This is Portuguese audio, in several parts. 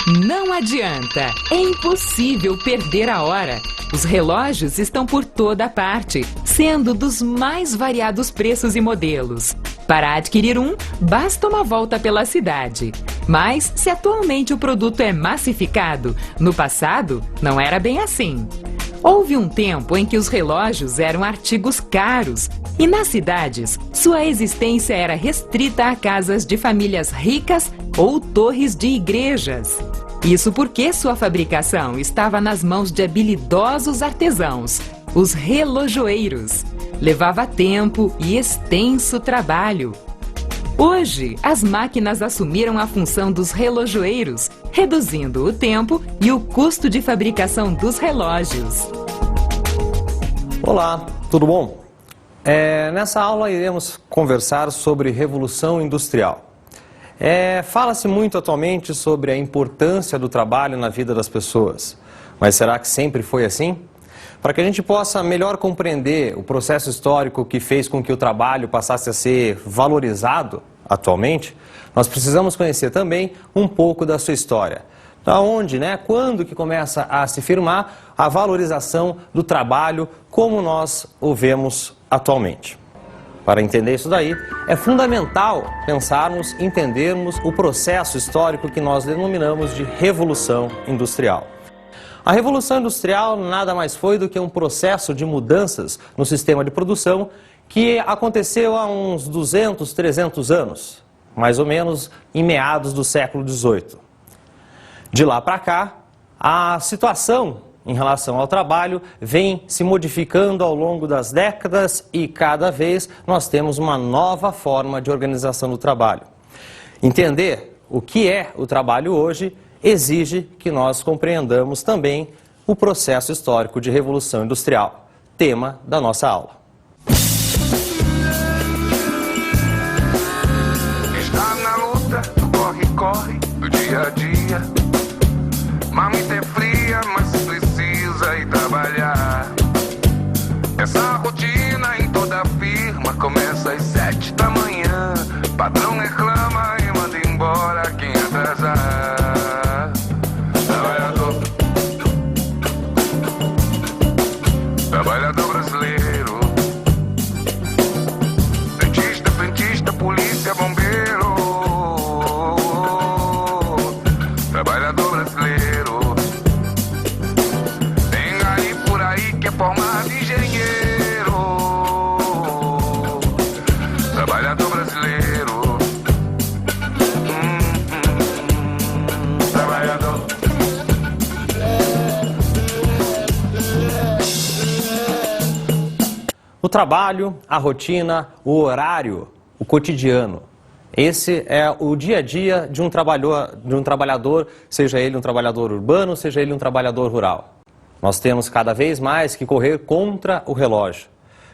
Não adianta, é impossível perder a hora. Os relógios estão por toda parte, sendo dos mais variados preços e modelos. Para adquirir um, basta uma volta pela cidade. Mas, se atualmente o produto é massificado, no passado não era bem assim. Houve um tempo em que os relógios eram artigos caros e nas cidades sua existência era restrita a casas de famílias ricas ou torres de igrejas. Isso porque sua fabricação estava nas mãos de habilidosos artesãos, os relojoeiros. Levava tempo e extenso trabalho. Hoje, as máquinas assumiram a função dos relojoeiros, reduzindo o tempo e o custo de fabricação dos relógios. Olá, tudo bom? Nessa aula iremos conversar sobre Revolução Industrial. Fala-se muito atualmente sobre a importância do trabalho na vida das pessoas, mas será que sempre foi assim? Para que a gente possa melhor compreender o processo histórico que fez com que o trabalho passasse a ser valorizado atualmente, nós precisamos conhecer também um pouco da sua história. Da onde, quando que começa a se firmar a valorização do trabalho como nós o vemos atualmente. Para entender isso daí, é fundamental pensarmos, entendermos o processo histórico que nós denominamos de Revolução Industrial. A Revolução Industrial nada mais foi do que um processo de mudanças no sistema de produção que aconteceu há uns 200, 300 anos, mais ou menos em meados do século XVIII. De lá para cá, a situação em relação ao trabalho vem se modificando ao longo das décadas e cada vez nós temos uma nova forma de organização do trabalho. Entender o que é o trabalho hoje exige que nós compreendamos também o processo histórico de Revolução Industrial, tema da nossa aula. Está na luta, corre, do dia a dia. Mamita é fria, mas precisa ir trabalhar. Essa rotina em toda a firma começa às 7 da manhã. Patrão reclama e manda embora quem atrasar. Trabalhador brasileiro, frentista, polícia, bombeiro. Trabalhador brasileiro, tem aí por aí que é formado engenheiro. Trabalhador brasileiro, trabalhador. O trabalho, a rotina, o horário, o cotidiano. Esse é o dia a dia de um trabalhador, seja ele um trabalhador urbano, seja ele um trabalhador rural. Nós temos cada vez mais que correr contra o relógio.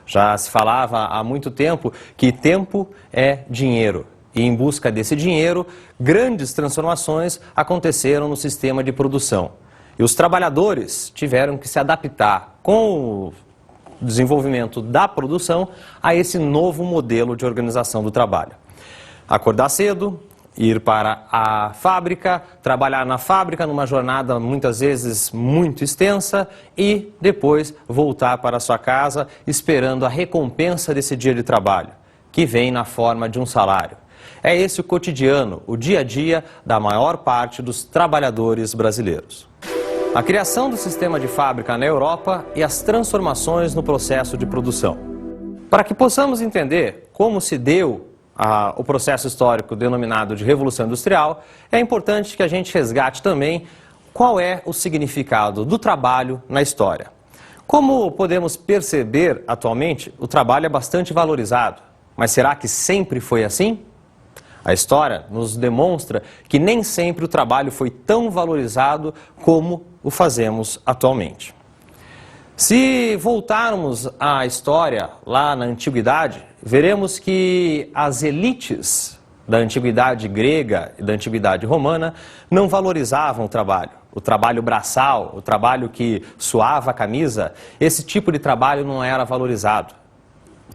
Já se falava há muito tempo que tempo é dinheiro. E em busca desse dinheiro, grandes transformações aconteceram no sistema de produção. E os trabalhadores tiveram que se adaptar com o desenvolvimento da produção a esse novo modelo de organização do trabalho. Acordar cedo, ir para a fábrica, trabalhar na fábrica numa jornada muitas vezes muito extensa e depois voltar para a sua casa esperando a recompensa desse dia de trabalho, que vem na forma de um salário. É esse o cotidiano, o dia a dia da maior parte dos trabalhadores brasileiros. A criação do sistema de fábrica na Europa e as transformações no processo de produção. Para que possamos entender como se deu o processo histórico denominado de Revolução Industrial, é importante que a gente resgate também qual é o significado do trabalho na história. Como podemos perceber atualmente, o trabalho é bastante valorizado, mas será que sempre foi assim? A história nos demonstra que nem sempre o trabalho foi tão valorizado como o fazemos atualmente. Se voltarmos à história lá na antiguidade, veremos que as elites da antiguidade grega e da antiguidade romana não valorizavam o trabalho braçal, o trabalho que suava a camisa. Esse tipo de trabalho não era valorizado.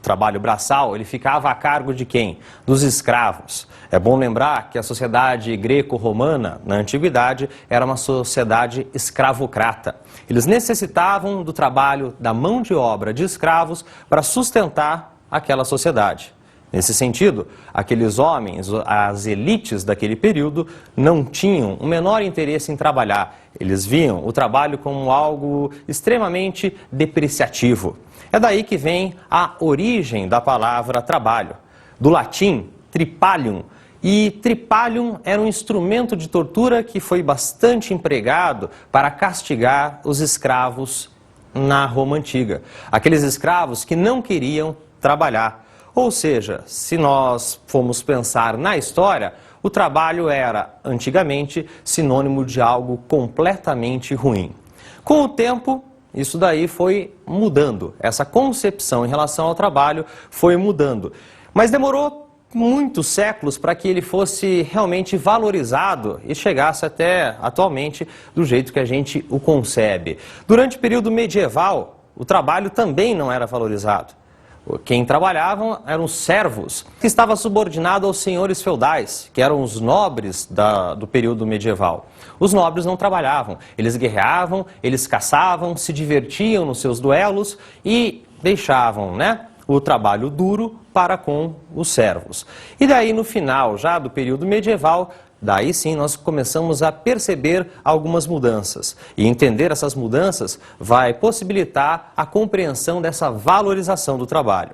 trabalho braçal, ele ficava a cargo de quem? Dos escravos. É bom lembrar que a sociedade greco-romana, na antiguidade, era uma sociedade escravocrata. Eles necessitavam do trabalho da mão de obra de escravos para sustentar aquela sociedade. Nesse sentido, aqueles homens, as elites daquele período, não tinham o menor interesse em trabalhar. Eles viam o trabalho como algo extremamente depreciativo. É daí que vem a origem da palavra trabalho, do latim tripalium. E tripalium era um instrumento de tortura que foi bastante empregado para castigar os escravos na Roma Antiga. Aqueles escravos que não queriam trabalhar. Ou seja, se nós formos pensar na história, o trabalho era, antigamente, sinônimo de algo completamente ruim. Com o tempo, isso daí foi mudando. Essa concepção em relação ao trabalho foi mudando. Mas demorou muitos séculos para que ele fosse realmente valorizado e chegasse até atualmente do jeito que a gente o concebe. Durante o período medieval, o trabalho também não era valorizado. Quem trabalhavam eram os servos, que estava subordinado aos senhores feudais, que eram os nobres do período medieval. Os nobres não trabalhavam, eles guerreavam, eles caçavam, se divertiam nos seus duelos e deixavam, o trabalho duro para com os servos. E daí no final, já do período medieval, daí sim nós começamos a perceber algumas mudanças. E entender essas mudanças vai possibilitar a compreensão dessa valorização do trabalho.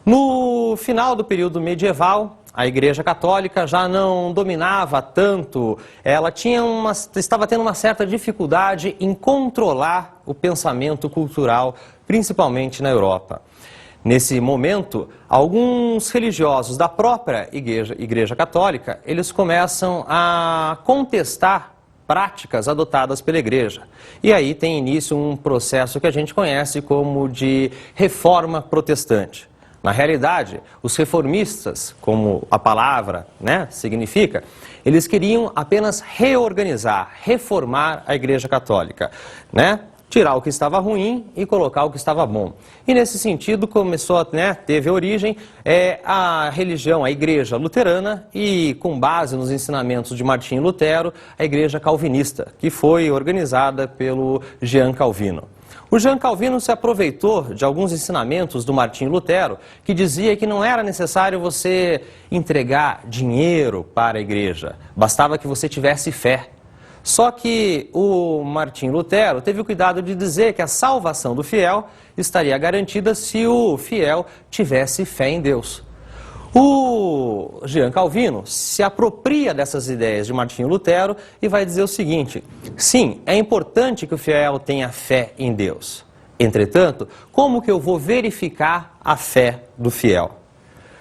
No final do período medieval, a Igreja Católica já não dominava tanto, ela estava tendo uma certa dificuldade em controlar o pensamento cultural, principalmente na Europa. Nesse momento, alguns religiosos da própria Igreja Católica, eles começam a contestar práticas adotadas pela Igreja. E aí tem início um processo que a gente conhece como de reforma protestante. Na realidade, os reformistas, como a palavra significa, eles queriam apenas reorganizar, reformar a Igreja Católica, tirar o que estava ruim e colocar o que estava bom. E nesse sentido teve origem a religião, a Igreja Luterana e, com base nos ensinamentos de Martinho Lutero, a Igreja Calvinista, que foi organizada pelo Jean Calvino. O Jean Calvino se aproveitou de alguns ensinamentos do Martinho Lutero, que dizia que não era necessário você entregar dinheiro para a igreja, bastava que você tivesse fé. Só que o Martinho Lutero teve o cuidado de dizer que a salvação do fiel estaria garantida se o fiel tivesse fé em Deus. O Jean Calvino se apropria dessas ideias de Martinho Lutero e vai dizer o seguinte: sim, é importante que o fiel tenha fé em Deus. Entretanto, como que eu vou verificar a fé do fiel?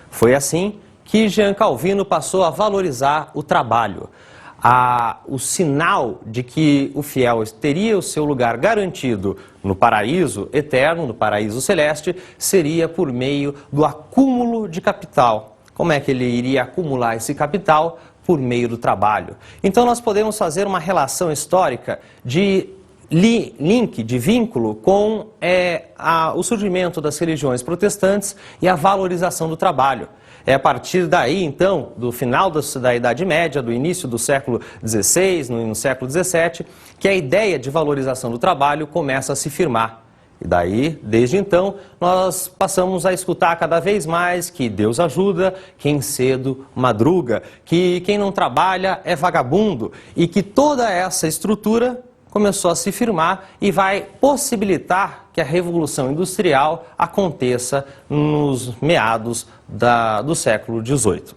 Foi assim que Jean Calvino passou a valorizar o trabalho. O sinal de que o fiel teria o seu lugar garantido no paraíso eterno, no paraíso celeste, seria por meio do acúmulo de capital. Como é que ele iria acumular esse capital? Por meio do trabalho. Então nós podemos fazer uma relação histórica de link, de vínculo com o surgimento das religiões protestantes e a valorização do trabalho. É a partir daí, então, do final da Idade Média, do início do século XVI, no século XVII, que a ideia de valorização do trabalho começa a se firmar. E daí, desde então, nós passamos a escutar cada vez mais que Deus ajuda quem cedo madruga, que quem não trabalha é vagabundo e que toda essa estrutura começou a se firmar e vai possibilitar que a Revolução Industrial aconteça nos meados do século XVIII.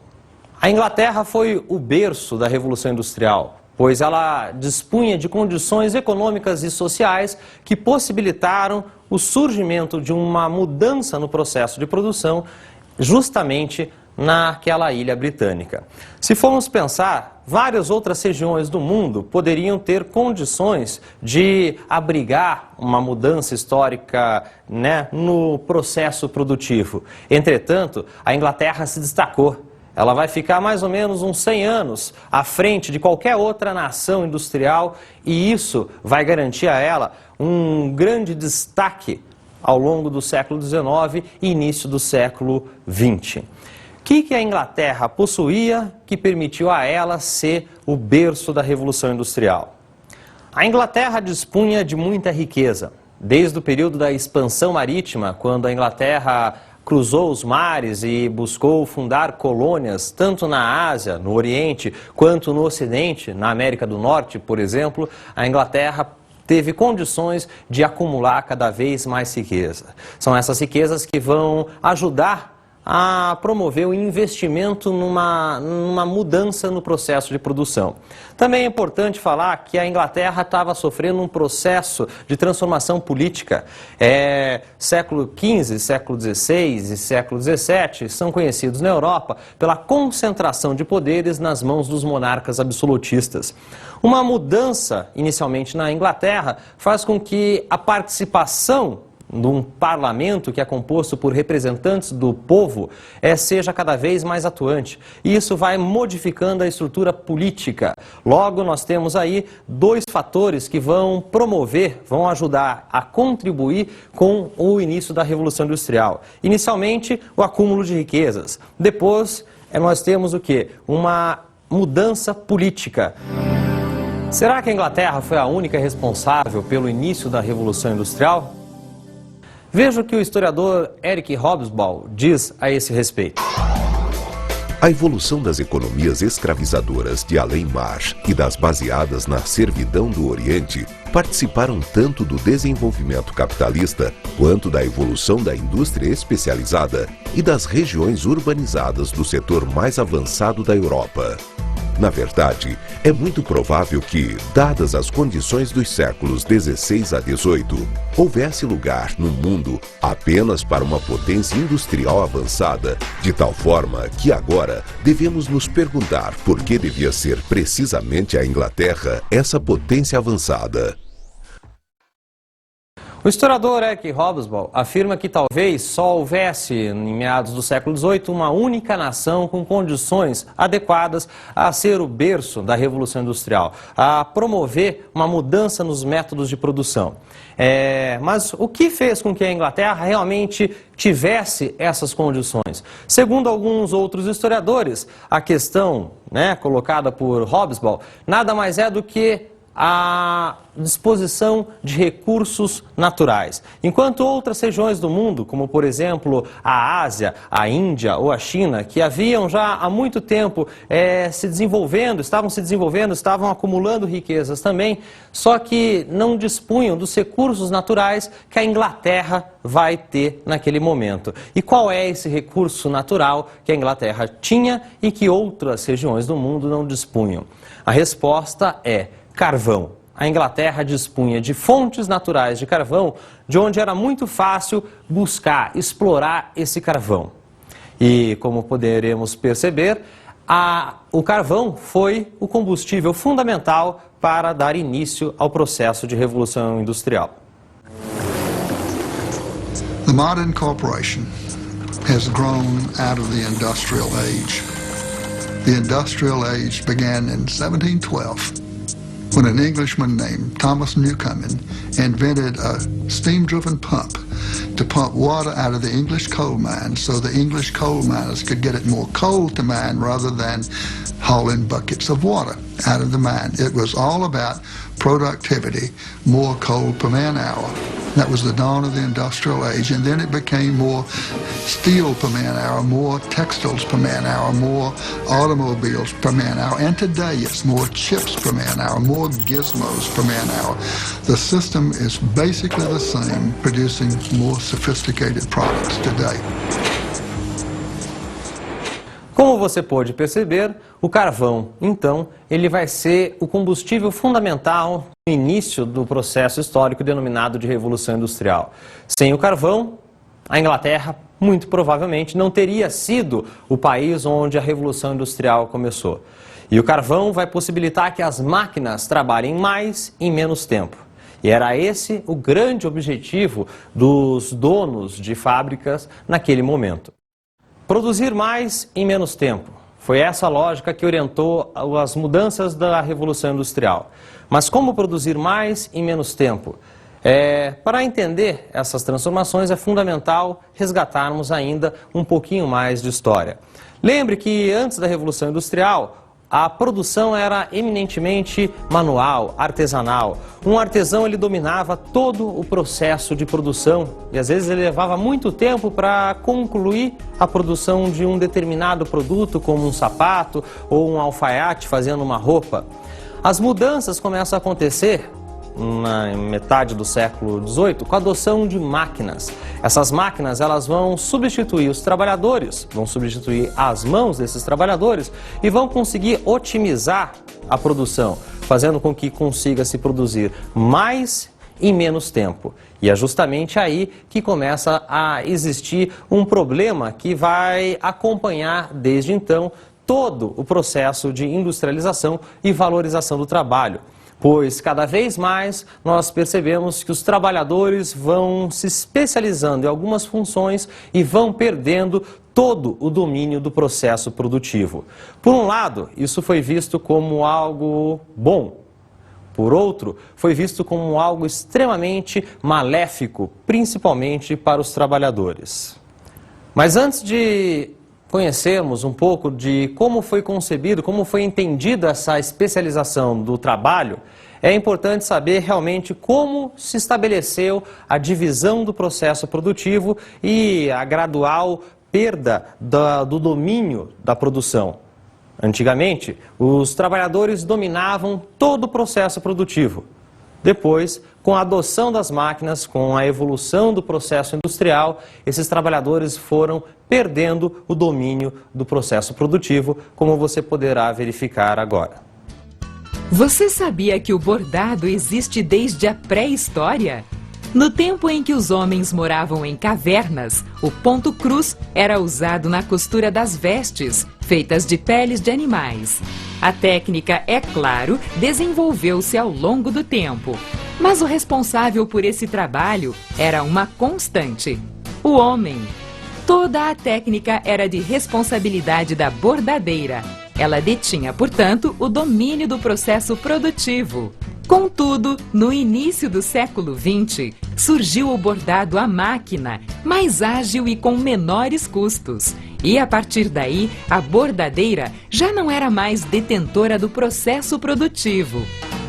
A Inglaterra foi o berço da Revolução Industrial, pois ela dispunha de condições econômicas e sociais que possibilitaram o surgimento de uma mudança no processo de produção justamente naquela ilha britânica. Se formos pensar, várias outras regiões do mundo poderiam ter condições de abrigar uma mudança histórica no processo produtivo. Entretanto, a Inglaterra se destacou. Ela vai ficar mais ou menos uns 100 anos à frente de qualquer outra nação industrial e isso vai garantir a ela um grande destaque ao longo do século XIX e início do século XX. O que a Inglaterra possuía que permitiu a ela ser o berço da Revolução Industrial? A Inglaterra dispunha de muita riqueza. Desde o período da expansão marítima, quando a Inglaterra cruzou os mares e buscou fundar colônias tanto na Ásia, no Oriente, quanto no Ocidente, na América do Norte, por exemplo, a Inglaterra teve condições de acumular cada vez mais riqueza. São essas riquezas que vão ajudar a promover o investimento numa mudança no processo de produção. Também é importante falar que a Inglaterra estava sofrendo um processo de transformação política. Século XV, século XVI e século XVII são conhecidos na Europa pela concentração de poderes nas mãos dos monarcas absolutistas. Uma mudança, inicialmente na Inglaterra, faz com que a participação de um parlamento que é composto por representantes do povo seja cada vez mais atuante. E isso vai modificando a estrutura política. Logo, nós temos aí dois fatores que vão promover, vão ajudar a contribuir com o início da Revolução Industrial. Inicialmente, o acúmulo de riquezas. Depois, nós temos o quê? Uma mudança política. Será que a Inglaterra foi a única responsável pelo início da Revolução Industrial? Veja o que o historiador Eric Hobsbawm diz a esse respeito. A evolução das economias escravizadoras de além-mar e das baseadas na servidão do Oriente participaram tanto do desenvolvimento capitalista quanto da evolução da indústria especializada e das regiões urbanizadas do setor mais avançado da Europa. Na verdade, é muito provável que, dadas as condições dos séculos XVI a XVIII, houvesse lugar no mundo apenas para uma potência industrial avançada, de tal forma que agora devemos nos perguntar por que devia ser precisamente a Inglaterra essa potência avançada. O historiador Eric Hobsbawm afirma que talvez só houvesse, em meados do século XVIII, uma única nação com condições adequadas a ser o berço da Revolução Industrial, a promover uma mudança nos métodos de produção. Mas o que fez com que a Inglaterra realmente tivesse essas condições? Segundo alguns outros historiadores, a questão colocada por Hobsbawm nada mais é do que a disposição de recursos naturais. Enquanto outras regiões do mundo, como por exemplo a Ásia, a Índia ou a China, que haviam já há muito tempo estavam acumulando riquezas também, só que não dispunham dos recursos naturais que a Inglaterra vai ter naquele momento. E qual é esse recurso natural que a Inglaterra tinha e que outras regiões do mundo não dispunham? A resposta é carvão. A Inglaterra dispunha de fontes naturais de carvão, de onde era muito fácil buscar, explorar esse carvão. E, como poderemos perceber, o carvão foi o combustível fundamental para dar início ao processo de Revolução Industrial. The modern corporation has grown out of the industrial age. The industrial age began in 1712. When an Englishman named Thomas Newcomen invented a steam-driven pump to pump water out of the English coal mines so the English coal miners could get it more coal to mine rather than hauling buckets of water out of the mine. It was all about productivity, more coal per man hour. That was the dawn of the industrial age, and then it became more steel per man hour, more textiles per man hour, more automobiles per man hour, and today it's more chips per man hour, more gizmos per man hour. The system is basically the same, producing more sophisticated products today. Como você pode perceber, o carvão, então, ele vai ser o combustível fundamental no início do processo histórico denominado de Revolução Industrial. Sem o carvão, a Inglaterra, muito provavelmente, não teria sido o país onde a Revolução Industrial começou. E o carvão vai possibilitar que as máquinas trabalhem mais em menos tempo. E era esse o grande objetivo dos donos de fábricas naquele momento. Produzir mais em menos tempo. Foi essa a lógica que orientou as mudanças da Revolução Industrial. Mas como produzir mais em menos tempo? Para entender essas transformações é fundamental resgatarmos ainda um pouquinho mais de história. Lembre que antes da Revolução Industrial, a produção era eminentemente manual, artesanal. Um artesão ele dominava todo o processo de produção e às vezes ele levava muito tempo para concluir a produção de um determinado produto, como um sapato ou um alfaiate fazendo uma roupa. As mudanças começam a acontecer na metade do século XVIII, com a adoção de máquinas. Essas máquinas elas vão substituir os trabalhadores, vão substituir as mãos desses trabalhadores e vão conseguir otimizar a produção, fazendo com que consiga se produzir mais em menos tempo. E é justamente aí que começa a existir um problema que vai acompanhar desde então todo o processo de industrialização e valorização do trabalho. Pois cada vez mais nós percebemos que os trabalhadores vão se especializando em algumas funções e vão perdendo todo o domínio do processo produtivo. Por um lado, isso foi visto como algo bom. Por outro, foi visto como algo extremamente maléfico, principalmente para os trabalhadores. Mas antes de conhecermos um pouco de como foi concebido, como foi entendida essa especialização do trabalho, é importante saber realmente como se estabeleceu a divisão do processo produtivo e a gradual perda do domínio da produção. Antigamente, os trabalhadores dominavam todo o processo produtivo. Depois, com a adoção das máquinas, com a evolução do processo industrial, esses trabalhadores foram perdendo o domínio do processo produtivo, como você poderá verificar agora. Você sabia que o bordado existe desde a pré-história? No tempo em que os homens moravam em cavernas, o ponto cruz era usado na costura das vestes, feitas de peles de animais. A técnica, é claro, desenvolveu-se ao longo do tempo. Mas o responsável por esse trabalho era uma constante: o homem. Toda a técnica era de responsabilidade da bordadeira. Ela detinha, portanto, o domínio do processo produtivo. Contudo, no início do século XX, surgiu o bordado à máquina, mais ágil e com menores custos. E a partir daí, a bordadeira já não era mais detentora do processo produtivo.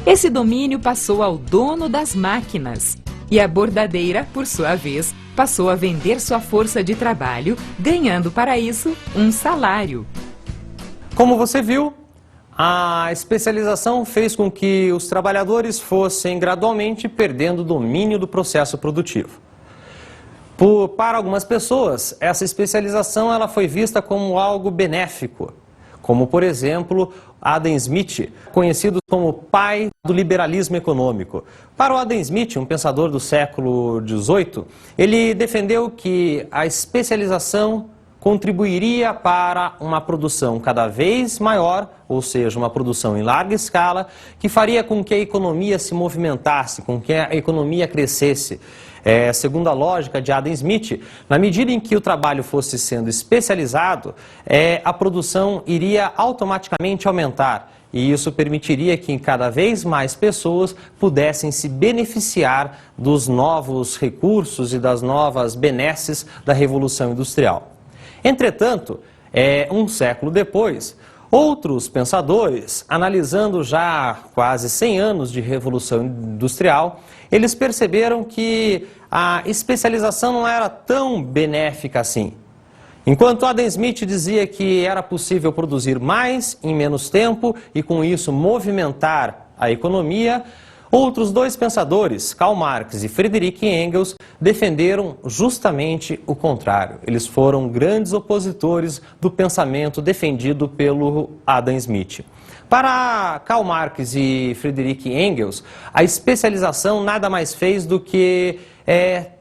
Esse domínio passou ao dono das máquinas. E a bordadeira, por sua vez, passou a vender sua força de trabalho, ganhando para isso um salário. Como você viu, a especialização fez com que os trabalhadores fossem gradualmente perdendo o domínio do processo produtivo. Para algumas pessoas, essa especialização ela foi vista como algo benéfico, como, por exemplo, Adam Smith, conhecido como pai do liberalismo econômico. Para o Adam Smith, um pensador do século XVIII, ele defendeu que a especialização contribuiria para uma produção cada vez maior, ou seja, uma produção em larga escala, que faria com que a economia se movimentasse, com que a economia crescesse. Segundo a lógica de Adam Smith, na medida em que o trabalho fosse sendo especializado, a produção iria automaticamente aumentar. E isso permitiria que cada vez mais pessoas pudessem se beneficiar dos novos recursos e das novas benesses da Revolução Industrial. Entretanto, um século depois, outros pensadores, analisando já quase 100 anos de Revolução Industrial, eles perceberam que a especialização não era tão benéfica assim. Enquanto Adam Smith dizia que era possível produzir mais em menos tempo e com isso movimentar a economia, outros dois pensadores, Karl Marx e Friedrich Engels, defenderam justamente o contrário. Eles foram grandes opositores do pensamento defendido pelo Adam Smith. Para Karl Marx e Friedrich Engels, a especialização nada mais fez do que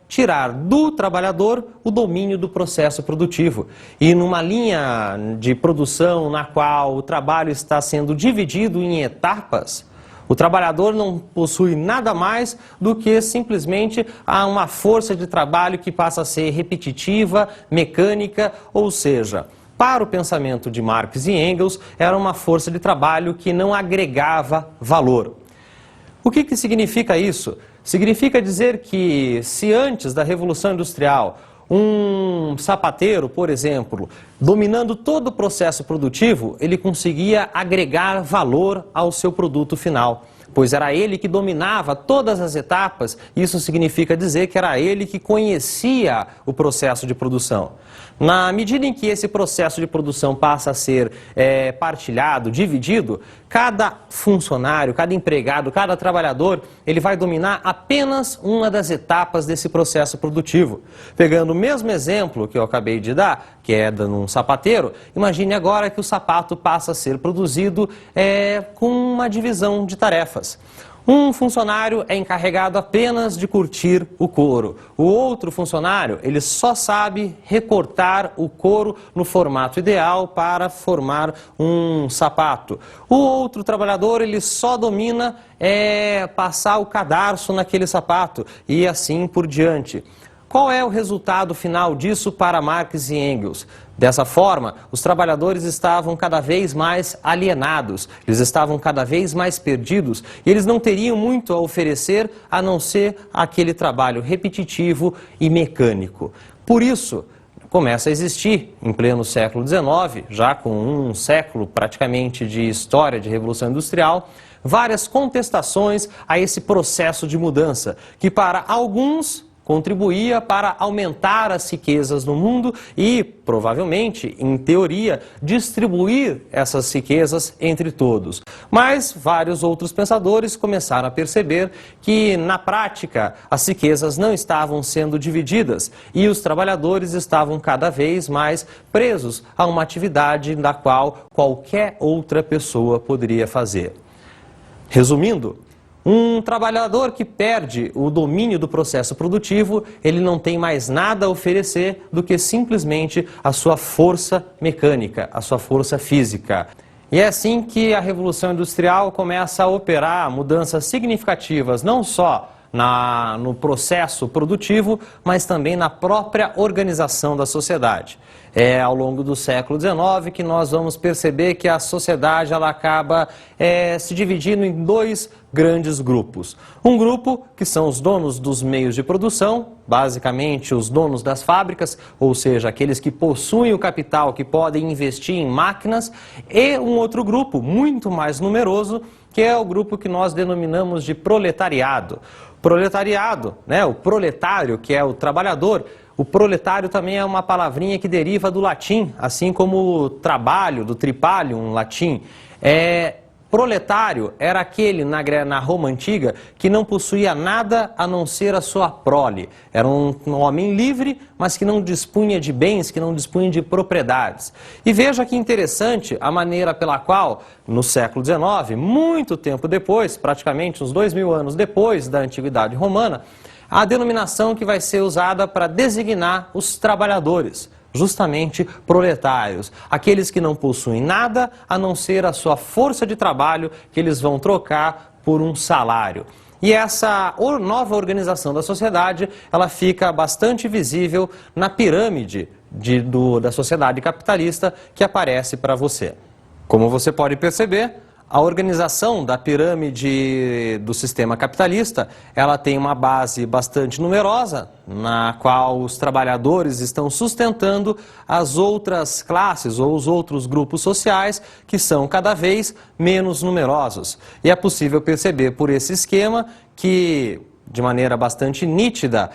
tirar do trabalhador o domínio do processo produtivo. E numa linha de produção na qual o trabalho está sendo dividido em etapas, o trabalhador não possui nada mais do que simplesmente uma força de trabalho que passa a ser repetitiva, mecânica, ou seja, para o pensamento de Marx e Engels, era uma força de trabalho que não agregava valor. O que significa isso? significa dizer que se antes da Revolução Industrial um sapateiro, por exemplo, dominando todo o processo produtivo, ele conseguia agregar valor ao seu produto final, pois era ele que dominava todas as etapas. Isso significa dizer que era ele que conhecia o processo de produção. Na medida em que esse processo de produção passa a ser partilhado, dividido, cada funcionário, cada empregado, cada trabalhador, ele vai dominar apenas uma das etapas desse processo produtivo. Pegando o mesmo exemplo que eu acabei de dar, que é num sapateiro, imagine agora que o sapato passa a ser produzido com uma divisão de tarefas. Um funcionário é encarregado apenas de curtir o couro. O outro funcionário, ele só sabe recortar o couro no formato ideal para formar um sapato. O outro trabalhador, ele só domina passar o cadarço naquele sapato e assim por diante. Qual é o resultado final disso para Marx e Engels? Dessa forma, os trabalhadores estavam cada vez mais alienados, eles estavam cada vez mais perdidos e eles não teriam muito a oferecer a não ser aquele trabalho repetitivo e mecânico. Por isso, começa a existir, em pleno século XIX, já com um século praticamente de história de Revolução Industrial, várias contestações a esse processo de mudança, que para alguns contribuía para aumentar as riquezas no mundo e, provavelmente, em teoria, distribuir essas riquezas entre todos. Mas vários outros pensadores começaram a perceber que, na prática, as riquezas não estavam sendo divididas e os trabalhadores estavam cada vez mais presos a uma atividade da qual qualquer outra pessoa poderia fazer. Resumindo, um trabalhador que perde o domínio do processo produtivo, ele não tem mais nada a oferecer do que simplesmente a sua força mecânica, a sua força física. E é assim que a Revolução Industrial começa a operar mudanças significativas, não só no processo produtivo, mas também na própria organização da sociedade. É ao longo do século XIX que nós vamos perceber que a sociedade ela acaba se dividindo em dois grandes grupos. Um grupo que são os donos dos meios de produção, basicamente os donos das fábricas, ou seja, aqueles que possuem o capital, que podem investir em máquinas, e um outro grupo muito mais numeroso, que é o grupo que nós denominamos de proletariado. Proletariado, né? O proletário, que é o trabalhador. O proletário também é uma palavrinha que deriva do latim, assim como o trabalho, do tripalium, latim. Proletário era aquele, na Roma Antiga, que não possuía nada a não ser a sua prole. Era um homem livre, mas que não dispunha de bens, que não dispunha de propriedades. E veja que interessante a maneira pela qual, no século XIX, muito tempo depois, praticamente uns 2000 anos depois da Antiguidade Romana, a denominação que vai ser usada para designar os trabalhadores, justamente proletários, aqueles que não possuem nada a não ser a sua força de trabalho que eles vão trocar por um salário. E essa nova organização da sociedade, ela fica bastante visível na pirâmide da sociedade capitalista que aparece para você. Como você pode perceber, a organização da pirâmide do sistema capitalista, ela tem uma base bastante numerosa, na qual os trabalhadores estão sustentando as outras classes ou os outros grupos sociais que são cada vez menos numerosos. E é possível perceber por esse esquema que, de maneira bastante nítida,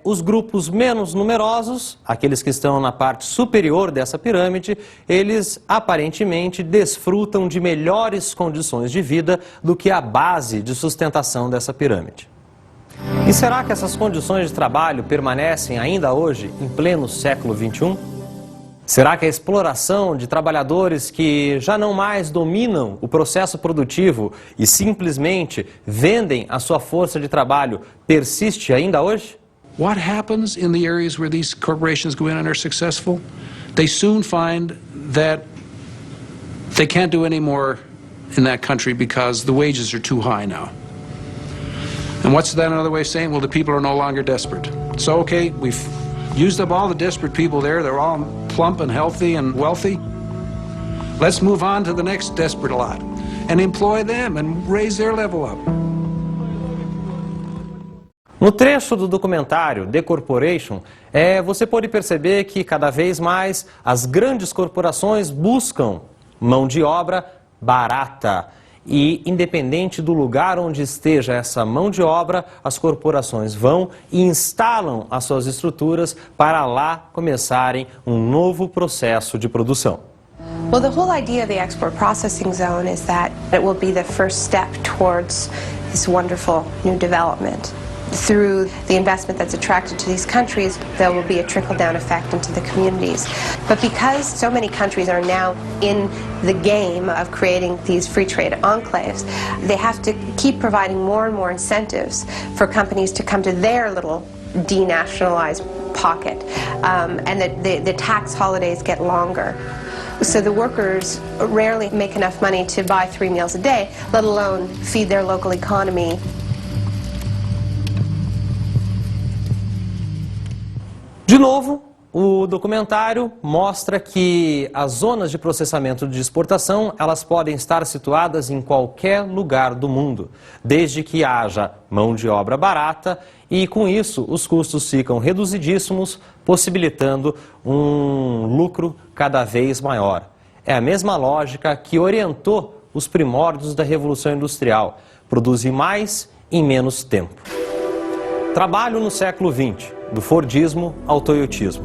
os grupos menos numerosos, aqueles que estão na parte superior dessa pirâmide, eles aparentemente desfrutam de melhores condições de vida do que a base de sustentação dessa pirâmide. E será que essas condições de trabalho permanecem ainda hoje, em pleno século XXI? Será que a exploração de trabalhadores que já não mais dominam o processo produtivo e simplesmente vendem a sua força de trabalho persiste ainda hoje? What happens in the areas where these corporations go in and are successful? They soon find that they can't do any more in that country because the wages are too high now. And what's that another way of saying? Well, the people are no longer desperate. So, okay, we've used up all the desperate people there. They're all plump and healthy and wealthy. Let's move on to the next desperate lot and employ them and raise their level up. No trecho do documentário The Corporation, você pode perceber que cada vez mais as grandes corporações buscam mão de obra barata. E, independente do lugar onde esteja essa mão de obra, as corporações vão e instalam as suas estruturas para lá começarem um novo processo de produção. Well, the whole idea of the export processing zone is that it will be the first step towards this wonderful new development. Through the investment that's attracted to these countries, there will be a trickle-down effect into the communities. But because so many countries are now in the game of creating these free trade enclaves, they have to keep providing more and more incentives for companies to come to their little denationalized pocket, and the tax holidays get longer. So the workers rarely make enough money to buy 3 meals a day, let alone feed their local economy. De novo, o documentário mostra que as zonas de processamento de exportação, elas podem estar situadas em qualquer lugar do mundo, desde que haja mão de obra barata e, com isso, os custos ficam reduzidíssimos, possibilitando um lucro cada vez maior. É a mesma lógica que orientou os primórdios da Revolução Industrial, produzir mais em menos tempo. Trabalho no século XX, do Fordismo ao Toyotismo.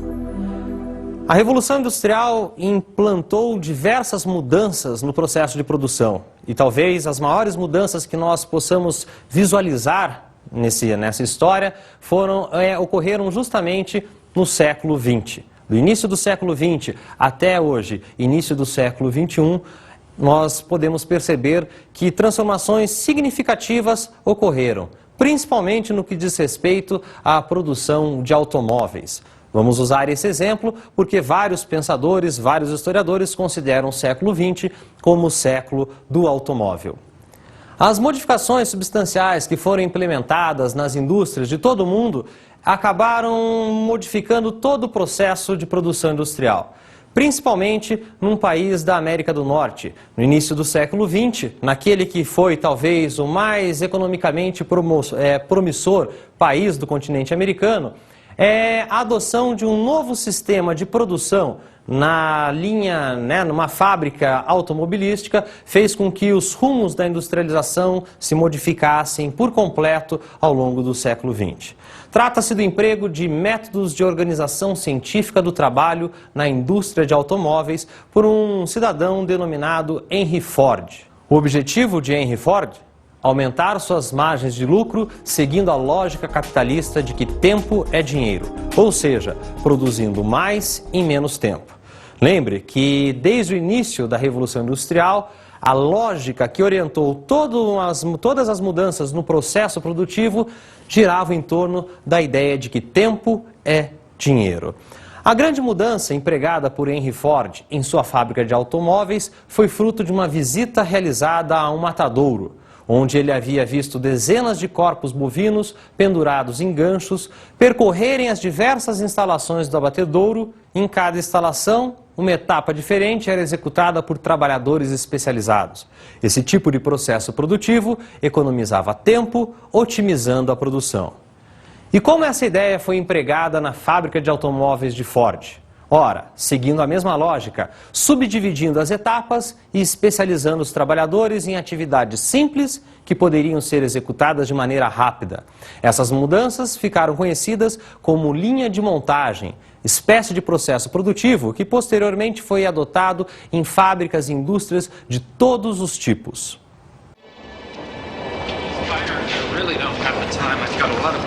A Revolução Industrial implantou diversas mudanças no processo de produção e talvez as maiores mudanças que nós possamos visualizar nessa história ocorreram justamente no século XX. Do início do século XX até hoje, início do século XXI, nós podemos perceber que transformações significativas ocorreram, principalmente no que diz respeito à produção de automóveis. Vamos usar esse exemplo porque vários pensadores, vários historiadores consideram o século XX como o século do automóvel. As modificações substanciais que foram implementadas nas indústrias de todo o mundo acabaram modificando todo o processo de produção industrial, principalmente num país da América do Norte, no início do século XX, naquele que foi talvez o mais economicamente promissor país do continente americano, a adoção de um novo sistema de produção numa fábrica automobilística, fez com que os rumos da industrialização se modificassem por completo ao longo do século XX. Trata-se do emprego de métodos de organização científica do trabalho na indústria de automóveis por um cidadão denominado Henry Ford. O objetivo de Henry Ford? Aumentar suas margens de lucro seguindo a lógica capitalista de que tempo é dinheiro, ou seja, produzindo mais em menos tempo. Lembre que desde o início da Revolução Industrial, a lógica que orientou todas as mudanças no processo produtivo girava em torno da ideia de que tempo é dinheiro. A grande mudança empregada por Henry Ford em sua fábrica de automóveis foi fruto de uma visita realizada a um matadouro, onde ele havia visto dezenas de corpos bovinos pendurados em ganchos percorrerem as diversas instalações do abatedouro. Em cada instalação, uma etapa diferente era executada por trabalhadores especializados. Esse tipo de processo produtivo economizava tempo, otimizando a produção. E como essa ideia foi empregada na fábrica de automóveis de Ford? Ora, seguindo a mesma lógica, subdividindo as etapas e especializando os trabalhadores em atividades simples que poderiam ser executadas de maneira rápida. Essas mudanças ficaram conhecidas como linha de montagem, espécie de processo produtivo que posteriormente foi adotado em fábricas e indústrias de todos os tipos.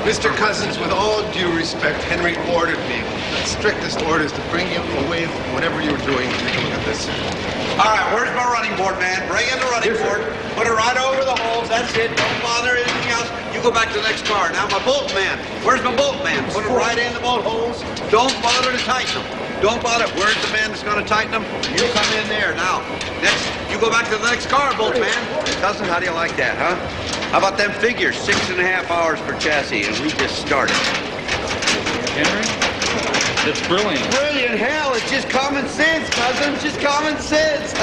Mr. Cousins, with all due respect, Henry ordered me, the strictest orders, to bring you away from whatever you were doing. Take a look at this. All right, where's my running board, man? Bring in the running board. Put it right over the holes. That's it. Don't bother anything else. You go back to the next car. Now, my bolt man. Where's my bolt man? Put it right in the bolt holes. Don't bother to tighten them. Don't bother. Where's the man that's going to tighten them? You come in there. Now, next, you go back to the next car, bolt man. Cousin, how do you like that, huh? How about them figures? 6.5 hours per chassis, and we just started. Henry? It's brilliant. Brilliant, hell, it's just common sense, cousin. It's just common sense.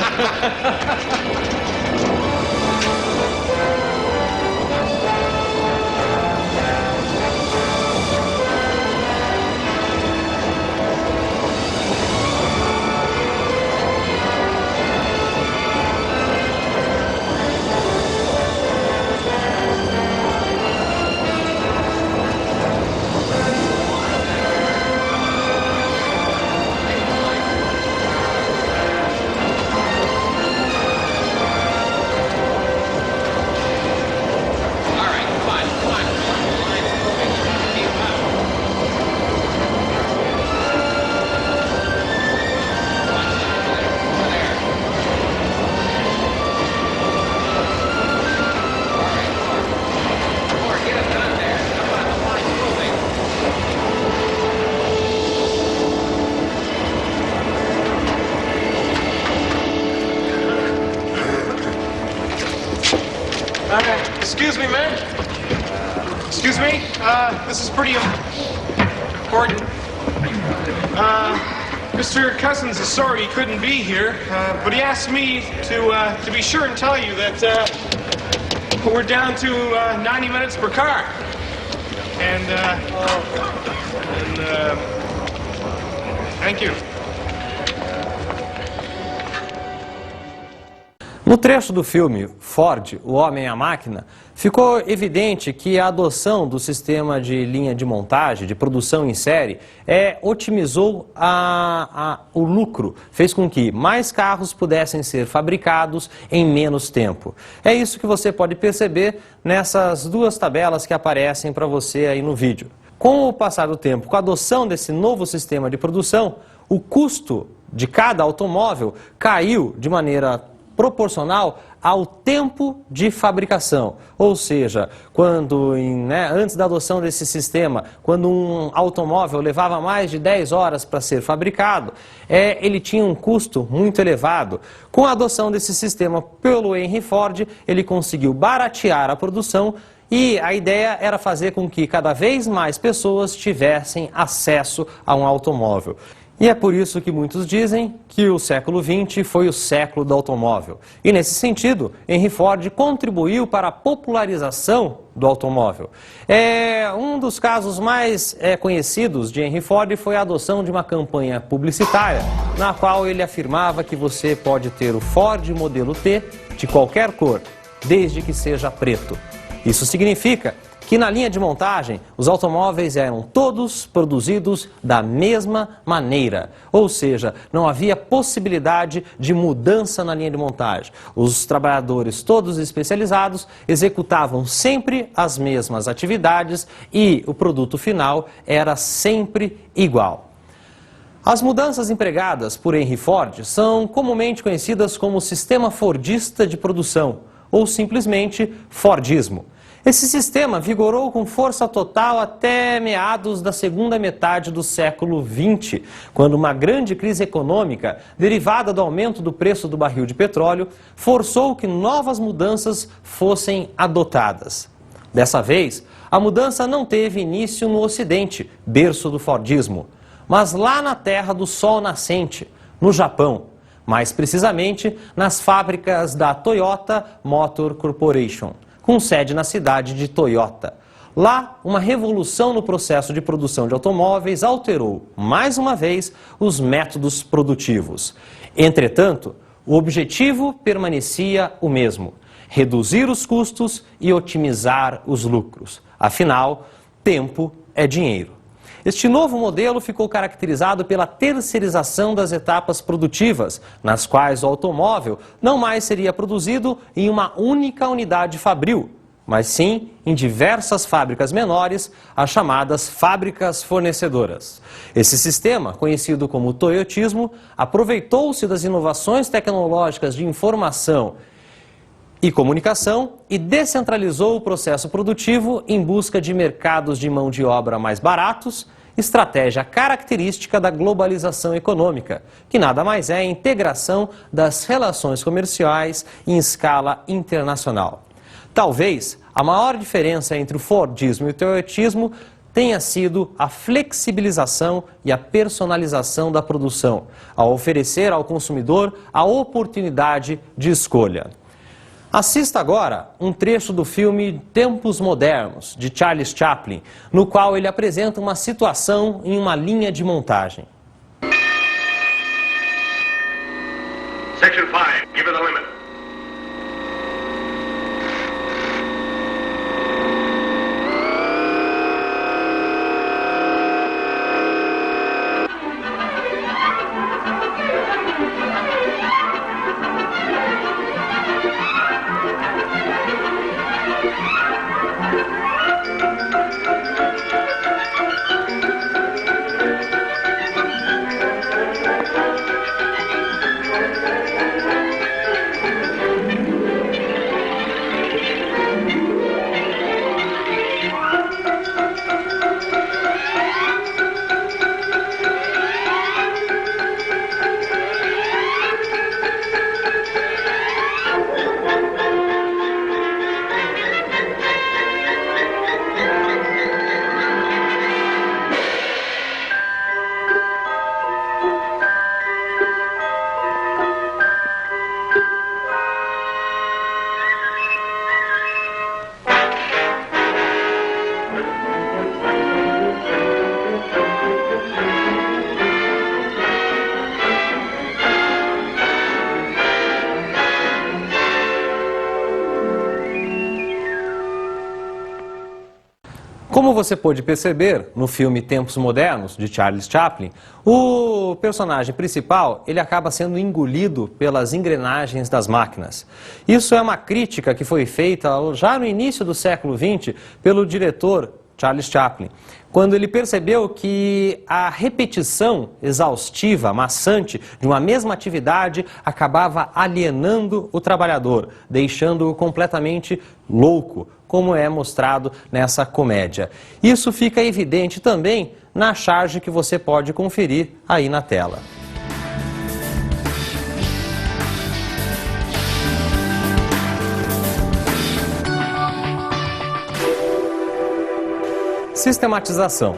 Excuse me, man. Excuse me. This is pretty important. Mr. Cousins is sorry he couldn't be here, but he asked me to be sure and tell you that we're down to 90 minutes per car. And thank you. No trecho do filme Ford, O Homem e a Máquina, ficou evidente que a adoção do sistema de linha de montagem, de produção em série, otimizou o lucro, fez com que mais carros pudessem ser fabricados em menos tempo. É isso que você pode perceber nessas duas tabelas que aparecem para você aí no vídeo. Com o passar do tempo, com a adoção desse novo sistema de produção, o custo de cada automóvel caiu de maneira proporcional ao tempo de fabricação. Ou seja, antes da adoção desse sistema, quando um automóvel levava mais de 10 horas para ser fabricado, ele tinha um custo muito elevado. Com a adoção desse sistema pelo Henry Ford, ele conseguiu baratear a produção e a ideia era fazer com que cada vez mais pessoas tivessem acesso a um automóvel. E é por isso que muitos dizem que o século XX foi o século do automóvel. E nesse sentido, Henry Ford contribuiu para a popularização do automóvel. Um dos casos mais conhecidos de Henry Ford foi a adoção de uma campanha publicitária, na qual ele afirmava que você pode ter o Ford modelo T de qualquer cor, desde que seja preto. Isso significa que na linha de montagem, os automóveis eram todos produzidos da mesma maneira. Ou seja, não havia possibilidade de mudança na linha de montagem. Os trabalhadores, todos especializados, executavam sempre as mesmas atividades e o produto final era sempre igual. As mudanças empregadas por Henry Ford são comumente conhecidas como sistema fordista de produção, ou simplesmente Fordismo. Esse sistema vigorou com força total até meados da segunda metade do século XX, quando uma grande crise econômica, derivada do aumento do preço do barril de petróleo, forçou que novas mudanças fossem adotadas. Dessa vez, a mudança não teve início no Ocidente, berço do Fordismo, mas lá na terra do sol nascente, no Japão, mais precisamente nas fábricas da Toyota Motor Corporation, com sede na cidade de Toyota. Lá, uma revolução no processo de produção de automóveis alterou, mais uma vez, os métodos produtivos. Entretanto, o objetivo permanecia o mesmo: reduzir os custos e otimizar os lucros. Afinal, tempo é dinheiro. Este novo modelo ficou caracterizado pela terceirização das etapas produtivas, nas quais o automóvel não mais seria produzido em uma única unidade fabril, mas sim em diversas fábricas menores, as chamadas fábricas fornecedoras. Esse sistema, conhecido como toyotismo, aproveitou-se das inovações tecnológicas de informação e comunicação e descentralizou o processo produtivo em busca de mercados de mão de obra mais baratos, estratégia característica da globalização econômica, que nada mais é a integração das relações comerciais em escala internacional. Talvez a maior diferença entre o Fordismo e o toyotismo tenha sido a flexibilização e a personalização da produção, ao oferecer ao consumidor a oportunidade de escolha. Assista agora um trecho do filme Tempos Modernos, de Charles Chaplin, no qual ele apresenta uma situação em uma linha de montagem. Section 5, give it the limit. Como você pôde perceber no filme Tempos Modernos, de Charles Chaplin, o personagem principal ele acaba sendo engolido pelas engrenagens das máquinas. Isso é uma crítica que foi feita já no início do século XX pelo diretor Charles Chaplin, quando ele percebeu que a repetição exaustiva, maçante, de uma mesma atividade acabava alienando o trabalhador, deixando-o completamente louco, como é mostrado nessa comédia. Isso fica evidente também na charge que você pode conferir aí na tela. Sistematização.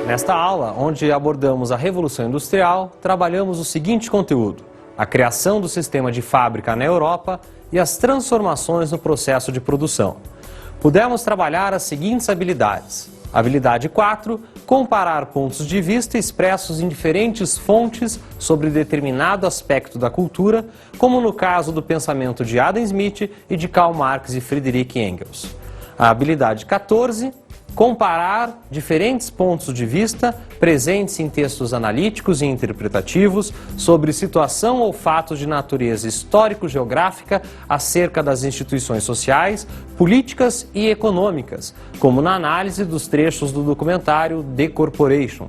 Nesta aula, onde abordamos a Revolução Industrial, trabalhamos o seguinte conteúdo: a criação do sistema de fábrica na Europa e as transformações no processo de produção. Pudemos trabalhar as seguintes habilidades. Habilidade 4, comparar pontos de vista expressos em diferentes fontes sobre determinado aspecto da cultura, como no caso do pensamento de Adam Smith e de Karl Marx e Friedrich Engels. A habilidade 14, comparar diferentes pontos de vista presentes em textos analíticos e interpretativos sobre situação ou fatos de natureza histórico-geográfica acerca das instituições sociais, políticas e econômicas, como na análise dos trechos do documentário The Corporation.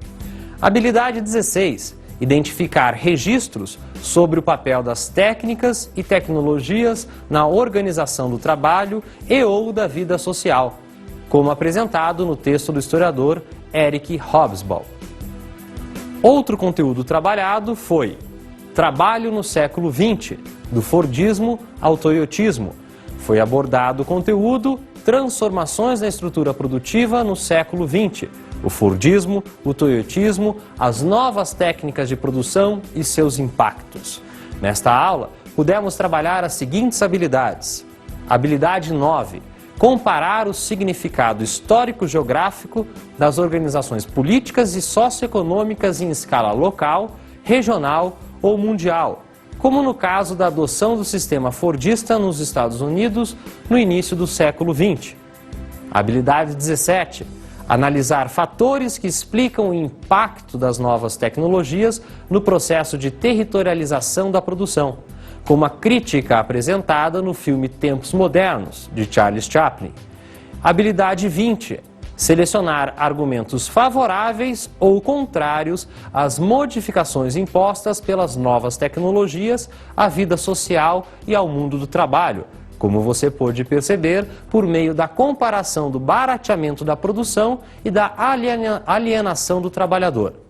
Habilidade 16, identificar registros sobre o papel das técnicas e tecnologias na organização do trabalho e ou da vida social, como apresentado no texto do historiador Eric Hobsbawm. Outro conteúdo trabalhado foi Trabalho no século XX, do Fordismo ao Toyotismo. Foi abordado o conteúdo Transformações na estrutura produtiva no século XX, o Fordismo, o Toyotismo, as novas técnicas de produção e seus impactos. Nesta aula, pudemos trabalhar as seguintes habilidades. Habilidade 9, comparar o significado histórico-geográfico das organizações políticas e socioeconômicas em escala local, regional ou mundial, como no caso da adoção do sistema fordista nos Estados Unidos no início do século XX. Habilidade 17, analisar fatores que explicam o impacto das novas tecnologias no processo de territorialização da produção, como a crítica apresentada no filme Tempos Modernos, de Charles Chaplin. Habilidade 20, selecionar argumentos favoráveis ou contrários às modificações impostas pelas novas tecnologias à vida social e ao mundo do trabalho, como você pôde perceber por meio da comparação do barateamento da produção e da alienação do trabalhador.